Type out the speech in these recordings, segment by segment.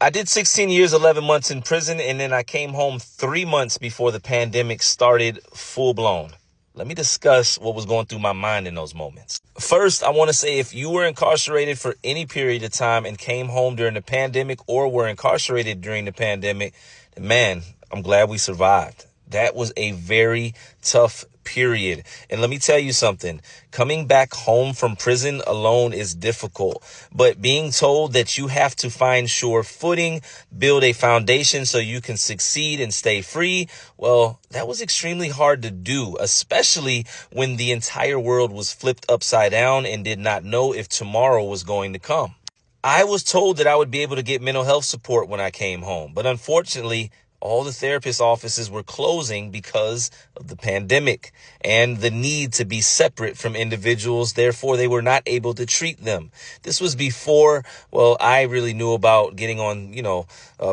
I did 16 years, 11 months in prison, and then I came home 3 months before the pandemic started full blown. Let me discuss what was going through my mind in those moments. First, I want to say if you were incarcerated for any period of time and came home during the pandemic or were incarcerated during the pandemic, man, I'm glad we survived. That was a very tough period. And let me tell you something, coming back home from prison alone is difficult, but being told that you have to find sure footing, build a foundation so you can succeed and stay free, well, that was extremely hard to do, especially when the entire world was flipped upside down and did not know if tomorrow was going to come. I was told that I would be able to get mental health support when I came home, but unfortunately, all the therapist offices were closing because of the pandemic and the need to be separate from individuals. Therefore, they were not able to treat them. This was before, I really knew about getting on,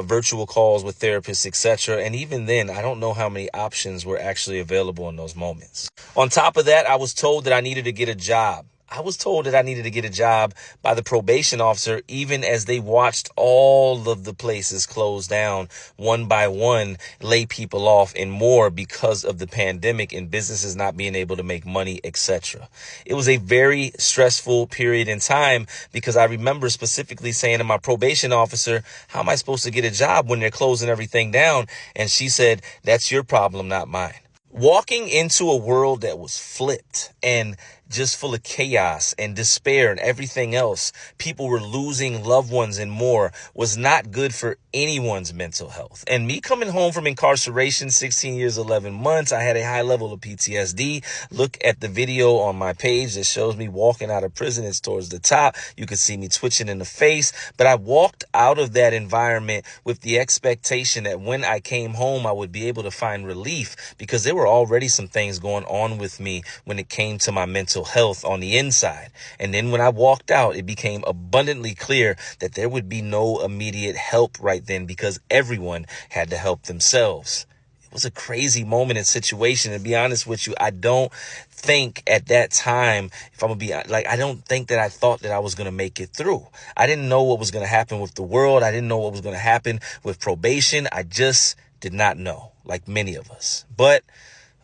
virtual calls with therapists, etc. And even then, I don't know how many options were actually available in those moments. On top of that, I was told that I needed to get a job. I was told that I needed to get a job by the probation officer, even as they watched all of the places close down one by one, lay people off and more because of the pandemic and businesses not being able to make money, etc. It was a very stressful period in time because I remember specifically saying to my probation officer, how am I supposed to get a job when they're closing everything down? And she said, that's your problem, not mine. Walking into a world that was flipped and just full of chaos and despair and everything else, people were losing loved ones and more, was not good for anyone's mental health. And me coming home from incarceration, 16 years, 11 months, I had a high level of PTSD. Look at the video on my page that shows me walking out of prison. It's towards the top. You can see me twitching in the face. But I walked out of that environment with the expectation that when I came home, I would be able to find relief because there were already some things going on with me when it came to my mental health on the inside. And then when I walked out, it became abundantly clear that there would be no immediate help right then because everyone had to help themselves. It was a crazy moment and situation. To be honest with you, I don't think at that time, if I'm gonna be I don't think that I thought that I was going to make it through. I didn't know what was going to happen with the world. I didn't know what was going to happen with probation. I just did not know, like many of us. But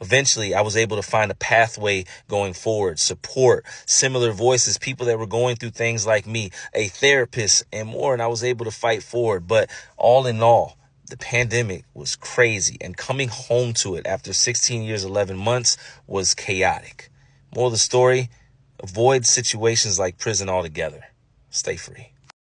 eventually, I was able to find a pathway going forward, support, similar voices, people that were going through things like me, a therapist and more, and I was able to fight forward. But all in all, the pandemic was crazy, and coming home to it after 16 years, 11 months was chaotic. Moral of the story, avoid situations like prison altogether. Stay free.